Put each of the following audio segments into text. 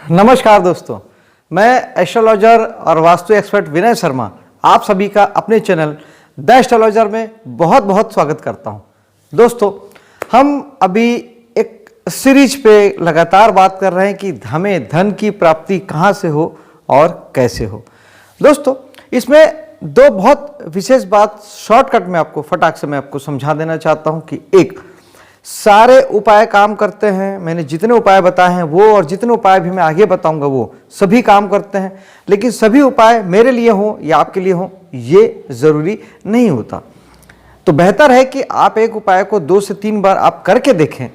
नमस्कार दोस्तों, मैं एस्ट्रोलॉजर और वास्तु एक्सपर्ट विनय शर्मा आप सभी का अपने चैनल द एस्ट्रोलॉजर में बहुत बहुत स्वागत करता हूं। दोस्तों, हम अभी एक सीरीज पे लगातार बात कर रहे हैं कि हमें धन की प्राप्ति कहां से हो और कैसे हो। दोस्तों, इसमें दो बहुत विशेष बात शॉर्टकट में आपको फटाक से मैं आपको समझा देना चाहता हूं कि एक, सारे उपाय काम करते हैं। मैंने जितने उपाय बताए हैं वो और जितने उपाय भी मैं आगे बताऊंगा वो सभी काम करते हैं, लेकिन सभी उपाय मेरे लिए हों या आपके लिए हों ये ज़रूरी नहीं होता। तो बेहतर है कि आप एक उपाय को 2 से 3 बार आप करके देखें।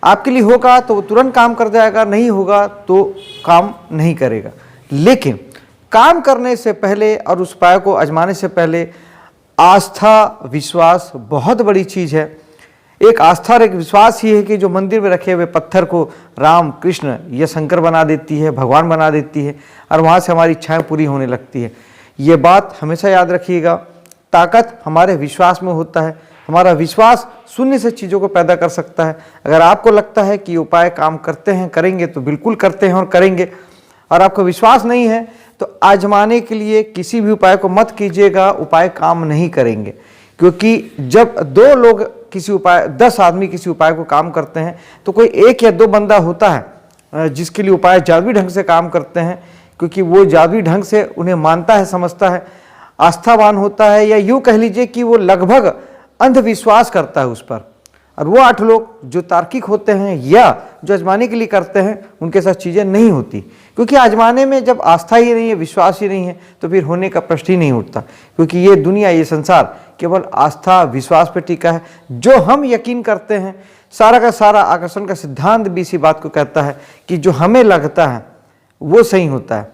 आपके लिए होगा तो वो तुरंत काम कर जाएगा, नहीं होगा तो काम नहीं करेगा। लेकिन काम करने से पहले और उस उपाय को आजमाने से पहले आस्था, विश्वास बहुत बड़ी चीज़ है। एक आस्था और एक विश्वास ही है कि जो मंदिर में रखे हुए पत्थर को राम, कृष्ण या शंकर बना देती है, भगवान बना देती है और वहाँ से हमारी इच्छाएं पूरी होने लगती है। ये बात हमेशा याद रखिएगा। ताकत हमारे विश्वास में होता है। हमारा विश्वास शून्य से चीज़ों को पैदा कर सकता है। अगर आपको लगता है कि उपाय काम करते हैं, करेंगे तो बिल्कुल करते हैं और करेंगे, और आपको विश्वास नहीं है तो आजमाने के लिए किसी भी उपाय को मत कीजिएगा। उपाय काम नहीं करेंगे, क्योंकि जब 2 लोग किसी उपाय 10 आदमी किसी उपाय को काम करते हैं तो कोई 1 या 2 बंदा होता है जिसके लिए उपाय जादुई ढंग से काम करते हैं, क्योंकि वो जादुई ढंग से उन्हें मानता है, समझता है, आस्थावान होता है, या यूँ कह लीजिए कि वो लगभग अंधविश्वास करता है उस पर। और वो 8 लोग जो तार्किक होते हैं या जो आजमाने के लिए करते हैं उनके साथ चीज़ें नहीं होती, क्योंकि आजमाने में जब आस्था ही नहीं है, विश्वास ही नहीं है तो फिर होने का प्रश्न ही नहीं उठता। क्योंकि ये दुनिया, ये संसार केवल आस्था, विश्वास पर टिका है। जो हम यकीन करते हैं, सारा का सारा आकर्षण का सिद्धांत भी इसी बात को कहता है कि जो हमें लगता है वो सही होता है।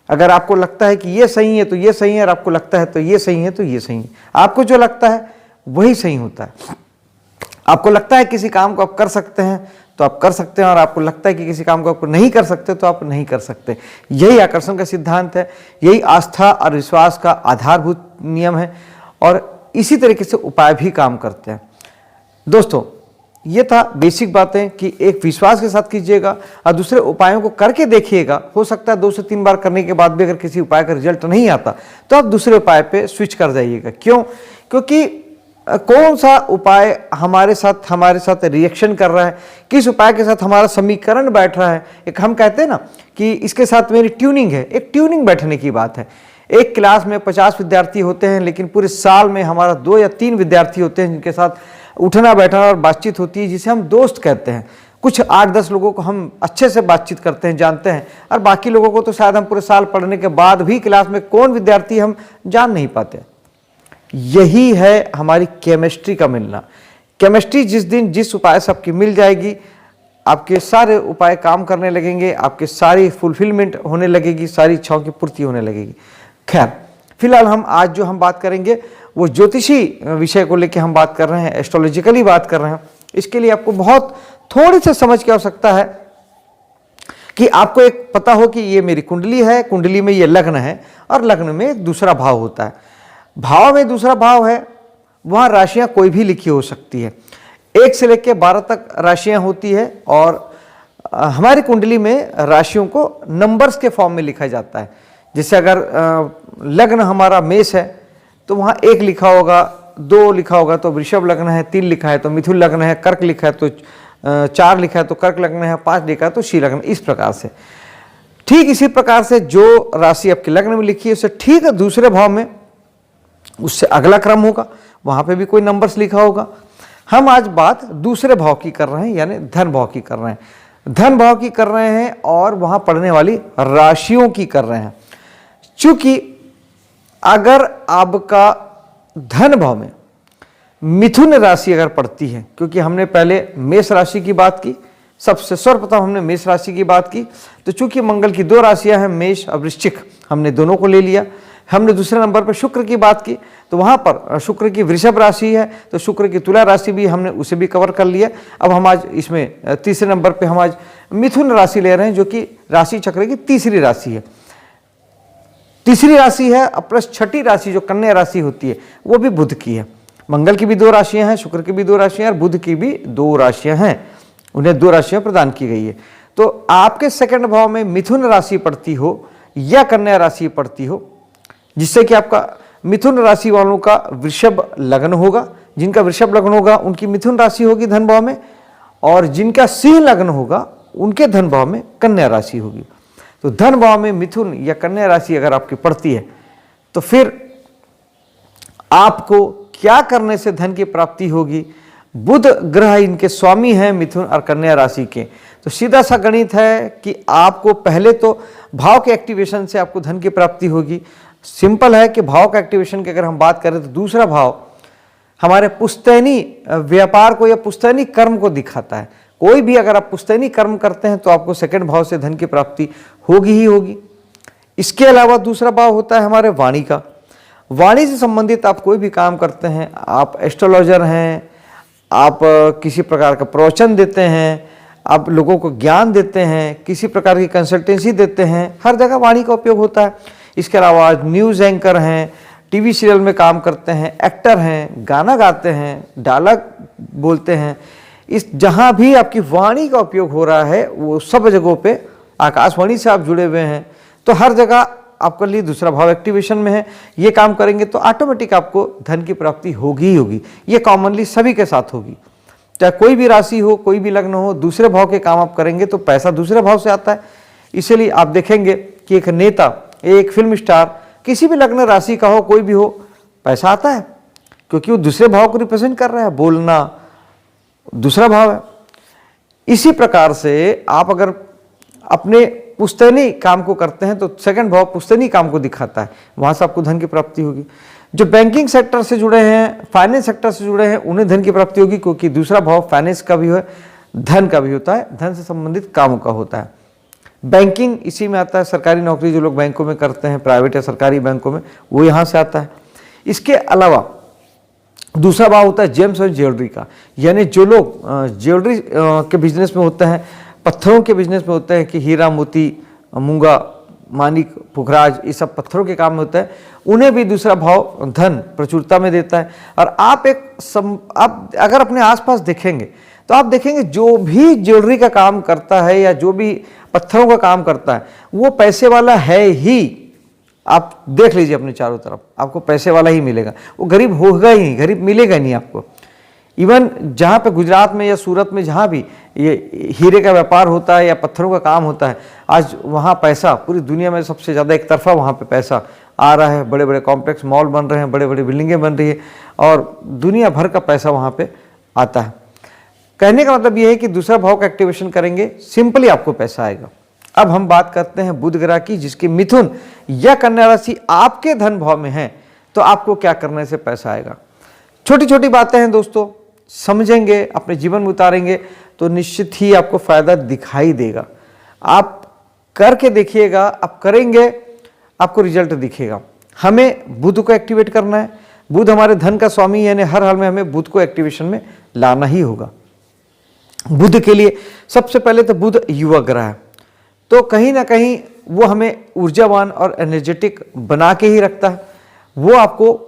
अगर आपको लगता है कि ये सही है तो ये सही है, और आपको लगता है तो ये सही है तो ये सही है। आपको जो लगता है वही सही होता है। आपको लगता है किसी काम को आप कर सकते हैं तो आप कर सकते हैं, और आपको लगता है कि किसी काम को आप नहीं कर सकते तो आप नहीं कर सकते। यही आकर्षण का सिद्धांत है, यही आस्था और विश्वास का आधारभूत नियम है, और इसी तरीके से उपाय भी काम करते हैं। दोस्तों, ये था बेसिक बातें कि एक विश्वास के साथ कीजिएगा और दूसरे उपायों को करके देखिएगा। हो सकता है 2 से 3 बार करने के बाद भी अगर किसी उपाय का रिजल्ट नहीं आता तो आप दूसरे उपाय पे स्विच कर जाइएगा। क्यों? क्योंकि कौन सा उपाय हमारे साथ रिएक्शन कर रहा है, किस उपाय के साथ हमारा समीकरण बैठ रहा है। एक हम कहते हैं ना कि इसके साथ मेरी ट्यूनिंग है, एक ट्यूनिंग बैठने की बात है। एक क्लास में 50 विद्यार्थी होते हैं, लेकिन पूरे साल में हमारा 2 या 3 विद्यार्थी होते हैं जिनके साथ उठना बैठना और बातचीत होती है, जिसे हम दोस्त कहते हैं। कुछ 8-10 लोगों को हम अच्छे से बातचीत करते हैं, जानते हैं, और बाकी लोगों को तो शायद हम पूरे साल पढ़ने के बाद भी क्लास में कौन विद्यार्थी हम जान नहीं पाते। यही है हमारी केमिस्ट्री का मिलना। केमिस्ट्री जिस दिन जिस उपाय से आपकी मिल जाएगी, आपके सारे उपाय काम करने लगेंगे, आपके सारी फुलफिलमेंट होने लगेगी, सारी इच्छाओं की पूर्ति होने लगेगी। खैर, फिलहाल हम जो बात करेंगे वो ज्योतिषी विषय को लेकर हम बात कर रहे हैं, एस्ट्रोलॉजिकली बात कर रहे हैं। इसके लिए आपको बहुत थोड़ी सी समझ की आवश्यकता है कि आपको एक पता हो कि ये मेरी कुंडली है, कुंडली में ये लग्न है, और लग्न में एक दूसरा भाव होता है। भाव में दूसरा भाव है, वहाँ राशियाँ कोई भी लिखी हो सकती है। 1 से लेकर 12 तक राशियाँ होती है, और हमारी कुंडली में राशियों को नंबर्स के फॉर्म में लिखा जाता है। जैसे अगर लग्न हमारा मेष है तो वहाँ 1 लिखा होगा, 2 लिखा होगा तो वृषभ लग्न है, 3 लिखा है तो मिथुन लग्न है, कर्क लिखा है तो 4 लिखा है तो कर्क लग्न है, 5 लिखा है तो सिंह लग्न। इस प्रकार से, ठीक इसी प्रकार से जो राशि आपके लग्न में लिखी है उससे ठीक दूसरे भाव में उससे अगला क्रम होगा, वहाँ पे भी कोई नंबर्स लिखा होगा। हम आज बात दूसरे भाव की कर रहे हैं, यानी धन भाव की कर रहे हैं। धन भाव की कर रहे हैं और वहाँ पड़ने वाली राशियों की कर रहे हैं। चूंकि अगर आपका धन भाव में मिथुन राशि अगर पड़ती है, क्योंकि हमने पहले मेष राशि की बात की, सबसे सर्वप्रथम हमने मेष राशि की बात की, तो चूंकि मंगल की 2 राशियां हैं, मेष और वृश्चिक, हमने दोनों को ले लिया। हमने दूसरे नंबर पर शुक्र की बात की, तो वहाँ पर शुक्र की वृषभ राशि है, तो शुक्र की तुला राशि भी हमने उसे भी कवर कर लिया। अब हम आज इसमें तीसरे नंबर पे हम आज मिथुन राशि ले रहे हैं, जो कि राशि चक्र की तीसरी राशि है। तीसरी राशि है, प्लस छठी राशि जो कन्या राशि होती है वो भी बुध की है। मंगल की भी 2 राशियां हैं, शुक्र की भी 2 राशियां और बुध की भी 2 राशियां हैं। उन्हें 2 राशियां प्रदान की गई है। तो आपके सेकंड भाव में मिथुन राशि पड़ती हो या कन्या राशि पड़ती हो, जिससे कि आपका मिथुन राशि वालों का वृषभ लग्न होगा, जिनका वृषभ लग्न होगा उनकी मिथुन राशि होगी धन भाव में, और जिनका सिंह लग्न होगा उनके धन भाव में कन्या राशि होगी। तो धन भाव में मिथुन या कन्या राशि अगर आपकी पड़ती है तो फिर आपको क्या करने से धन की प्राप्ति होगी। बुध ग्रह इनके स्वामी हैं मिथुन और कन्या राशि के, तो सीधा सा गणित है कि आपको पहले तो भाव के एक्टिवेशन से आपको धन की प्राप्ति होगी। सिंपल है कि भाव का एक्टिवेशन की अगर हम बात करें तो दूसरा भाव हमारे पुश्तैनी व्यापार को या पुश्तैनी कर्म को दिखाता है। कोई भी अगर आप पुश्तैनी कर्म करते हैं तो आपको सेकंड भाव से धन की प्राप्ति होगी ही होगी। इसके अलावा दूसरा भाव होता है हमारे वाणी का। वाणी से संबंधित आप कोई भी काम करते हैं, आप एस्ट्रोलॉजर हैं, आप किसी प्रकार का प्रवचन देते हैं, आप लोगों को ज्ञान देते हैं, किसी प्रकार की कंसल्टेंसी देते हैं, हर जगह वाणी का उपयोग होता है। इसके अलावा न्यूज़ एंकर हैं, टीवी सीरियल में काम करते हैं, एक्टर हैं, गाना गाते हैं, डायलॉग बोलते हैं, इस जहाँ भी आपकी वाणी का उपयोग हो रहा है वो सब जगहों पे आकाशवाणी से आप जुड़े हुए हैं, तो हर जगह आपके लिए दूसरा भाव एक्टिवेशन में है। ये काम करेंगे तो ऑटोमेटिक आपको धन की प्राप्ति होगी ही होगी। ये कॉमनली सभी के साथ होगी, चाहे कोई भी राशि हो, कोई भी लग्न हो, दूसरे भाव के काम आप करेंगे तो पैसा दूसरे भाव से आता है। इसीलिए आप देखेंगे कि एक नेता, एक फिल्म स्टार, किसी भी लग्न राशि का हो, कोई भी हो, पैसा आता है क्योंकि वो दूसरे भाव को रिप्रेजेंट कर रहा है। बोलना दूसरा भाव है। इसी प्रकार से आप अगर अपने पुश्तैनी काम को करते हैं तो सेकंड भाव पुश्तैनी काम को दिखाता है, वहां से आपको धन की प्राप्ति होगी। जो बैंकिंग सेक्टर से जुड़े हैं, फाइनेंस सेक्टर से जुड़े हैं, उन्हें धन की प्राप्ति होगी क्योंकि दूसरा भाव फाइनेंस का भी है, धन का भी होता है, धन से संबंधित कामों का होता है। बैंकिंग इसी में आता है। सरकारी नौकरी जो लोग बैंकों में करते हैं, प्राइवेट या सरकारी बैंकों में, वो यहाँ से आता है। इसके अलावा दूसरा भाव होता है जेम्स और ज्वेलरी का, यानी जो लोग ज्वेलरी के बिजनेस में होते हैं, पत्थरों के बिजनेस में होते हैं कि हीरा मोती, मूंगा, मानिक, पुखराज, ये सब पत्थरों के काम में होता है, उन्हें भी दूसरा भाव धन प्रचुरता में देता है। और आप आप अगर अपने आसपास देखेंगे तो आप देखेंगे जो भी ज्वेलरी का काम करता है या जो भी पत्थरों का काम करता है वो पैसे वाला है ही। आप देख लीजिए अपने चारों तरफ, आपको पैसे वाला ही मिलेगा, वो गरीब होगा ही नहीं, गरीब मिलेगा नहीं आपको। इवन जहाँ पे गुजरात में या सूरत में जहाँ भी ये हीरे का व्यापार होता है या पत्थरों का काम होता है, आज वहाँ पैसा पूरी दुनिया में सबसे ज़्यादा एक तरफा वहाँ पे पैसा आ रहा है। बड़े बड़े कॉम्प्लेक्स मॉल बन रहे हैं, बड़े बड़े बिल्डिंगें बन रही है और दुनिया भर का पैसा वहाँ पे आता है। कहने का मतलब ये है कि दूसरा भाव का एक्टिवेशन करेंगे, सिंपली आपको पैसा आएगा। अब हम बात करते हैं बुध ग्रह की, जिसकी मिथुन या कन्या राशि आपके धन भाव में है, तो आपको क्या करने से पैसा आएगा। छोटी छोटी बातें हैं दोस्तों, समझेंगे, अपने जीवन में उतारेंगे तो निश्चित ही आपको फायदा दिखाई देगा। आप करके देखिएगा, आप करेंगे, आपको रिजल्ट दिखेगा। हमें बुध को एक्टिवेट करना है। बुध हमारे धन का स्वामी, यानी हर हाल में हमें बुध को एक्टिवेशन में लाना ही होगा। बुध के लिए सबसे पहले तो बुध युवा ग्रह है, तो कहीं ना कहीं वो हमें ऊर्जावान और एनर्जेटिक बना के ही रखता है। वो आपको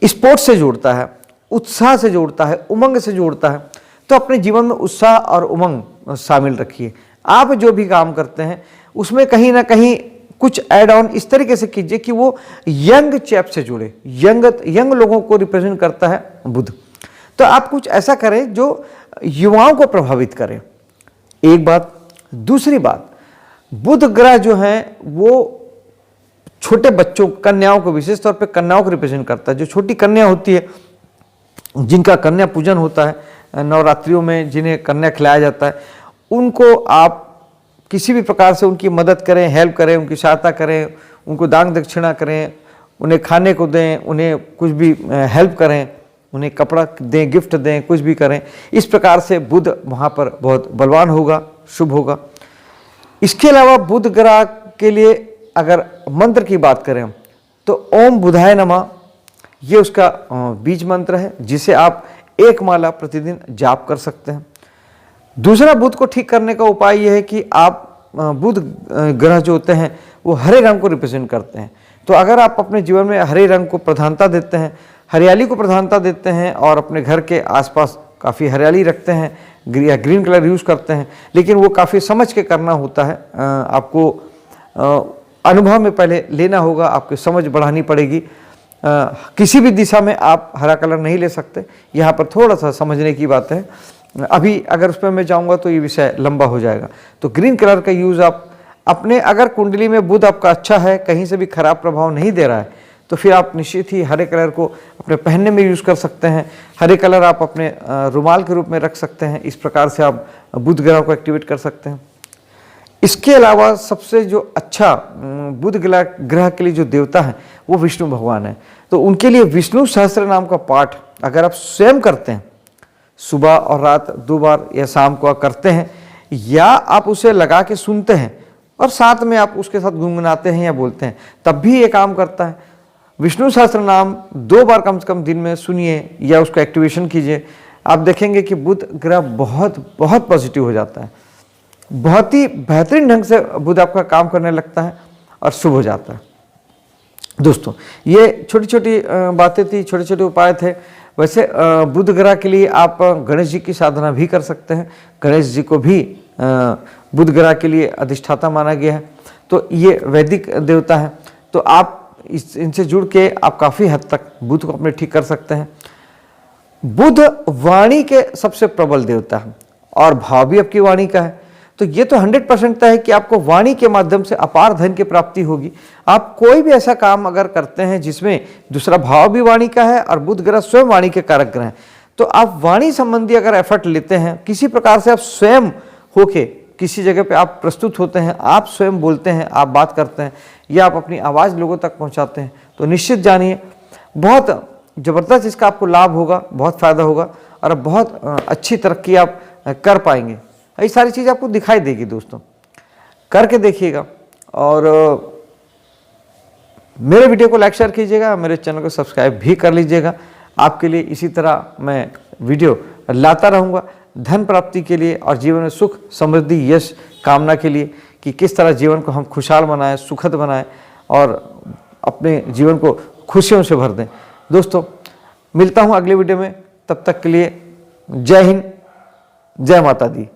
स्पोर्ट्स से जोड़ता है, उत्साह से जोड़ता है, उमंग से जोड़ता है। तो अपने जीवन में उत्साह और उमंग शामिल रखिए। आप जो भी काम करते हैं उसमें कहीं ना कहीं कुछ ऐड ऑन इस तरीके से कीजिए कि वो यंग चैप से जुड़े। यंग लोगों को रिप्रेजेंट करता है बुध, तो आप कुछ ऐसा करें जो युवाओं को प्रभावित करे। एक बात। दूसरी बात, बुध ग्रह जो है वो छोटे बच्चों, कन्याओं को, विशेष तौर पे कन्याओं को रिप्रेजेंट करता है। जो छोटी कन्या होती है, जिनका कन्या पूजन होता है नवरात्रियों में, जिन्हें कन्या खिलाया जाता है, उनको आप किसी भी प्रकार से उनकी मदद करें, हेल्प करें, उनकी सहायता करें, उनको दान दक्षिणा करें, उन्हें खाने को दें, उन्हें कुछ भी हेल्प करें, उन्हें कपड़ा दें, गिफ्ट दें, कुछ भी करें। इस प्रकार से बुध वहाँ पर बहुत बलवान होगा, शुभ होगा। इसके अलावा बुध ग्रह के लिए अगर मंत्र की बात करें तो ओम बुधाय नमः, ये उसका बीज मंत्र है, जिसे आप एक माला प्रतिदिन जाप कर सकते हैं। दूसरा, बुध को ठीक करने का उपाय यह है कि आप बुध ग्रह जो होते हैं वो हरे रंग को रिप्रेजेंट करते हैं। तो अगर आप अपने जीवन में हरे रंग को प्रधानता देते हैं, हरियाली को प्रधानता देते हैं और अपने घर के आसपास काफ़ी हरियाली रखते हैं, या ग्रीन कलर यूज़ करते हैं, लेकिन वो काफ़ी समझ के करना होता है। आपको अनुभव में पहले लेना होगा, आपकी समझ बढ़ानी पड़ेगी। किसी भी दिशा में आप हरा कलर नहीं ले सकते, यहाँ पर थोड़ा सा समझने की बात है। अभी अगर उस पर मैं जाऊँगा तो ये विषय लंबा हो जाएगा। तो ग्रीन कलर का यूज़ आप अपने, अगर कुंडली में बुध आपका अच्छा है, कहीं से भी खराब प्रभाव नहीं दे रहा है, तो फिर आप निश्चित ही हरे कलर को अपने पहनने में यूज़ कर सकते हैं। हरे कलर आप अपने रुमाल के रूप में रख सकते हैं। इस प्रकार से आप बुध ग्रह को एक्टिवेट कर सकते हैं। इसके अलावा सबसे जो अच्छा बुध ग्रह के लिए जो देवता है वो विष्णु भगवान है। तो उनके लिए विष्णु सहस्त्र नाम का पाठ अगर आप स्वयं करते हैं, सुबह और रात 2 बार या शाम को करते हैं, या आप उसे लगा के सुनते हैं और साथ में आप उसके साथ गुनगुनाते हैं या बोलते हैं, तब भी ये काम करता है। विष्णु सहस्त्र नाम 2 बार कम से कम दिन में सुनिए या उसको एक्टिवेशन कीजिए। आप देखेंगे कि बुध ग्रह बहुत बहुत पॉजिटिव हो जाता है, बहुत ही बेहतरीन ढंग से बुध आपका काम करने लगता है और शुभ हो जाता है। दोस्तों, ये छोटी छोटी बातें थी, छोटे छोटे उपाय थे। वैसे बुध ग्रह के लिए आप गणेश जी की साधना भी कर सकते हैं। गणेश जी को भी बुध ग्रह के लिए अधिष्ठाता माना गया है। तो ये वैदिक देवता है, तो आप इनसे जुड़ के आप काफ़ी हद तक बुध को अपने ठीक कर सकते हैं। बुध वाणी के सबसे प्रबल देवता है और भाव भी आपकी वाणी का है। तो ये तो 100% तय है कि आपको वाणी के माध्यम से अपार धन की प्राप्ति होगी। आप कोई भी ऐसा काम अगर करते हैं जिसमें दूसरा भाव भी वाणी का है और बुध ग्रह स्वयं वाणी के कारक ग्रह हैं, तो आप वाणी संबंधी अगर एफर्ट लेते हैं, किसी प्रकार से आप स्वयं होके किसी जगह पे आप प्रस्तुत होते हैं, आप स्वयं बोलते हैं, आप बात करते हैं या आप अपनी आवाज़ लोगों तक पहुंचाते हैं, तो निश्चित जानिए बहुत ज़बरदस्त इसका आपको लाभ होगा, बहुत फ़ायदा होगा और बहुत अच्छी तरक्की आप कर पाएंगे। ये सारी चीज़ आपको दिखाई देगी। दोस्तों, करके देखिएगा और मेरे वीडियो को लाइक शेयर कीजिएगा, मेरे चैनल को सब्सक्राइब भी कर लीजिएगा। आपके लिए इसी तरह मैं वीडियो लाता रहूँगा धन प्राप्ति के लिए और जीवन में सुख समृद्धि यश कामना के लिए, कि किस तरह जीवन को हम खुशहाल बनाएं, सुखद बनाएं और अपने जीवन को खुशियों से भर दें। दोस्तों, मिलता हूं अगले वीडियो में, तब तक के लिए जय हिंद, जय माता दी।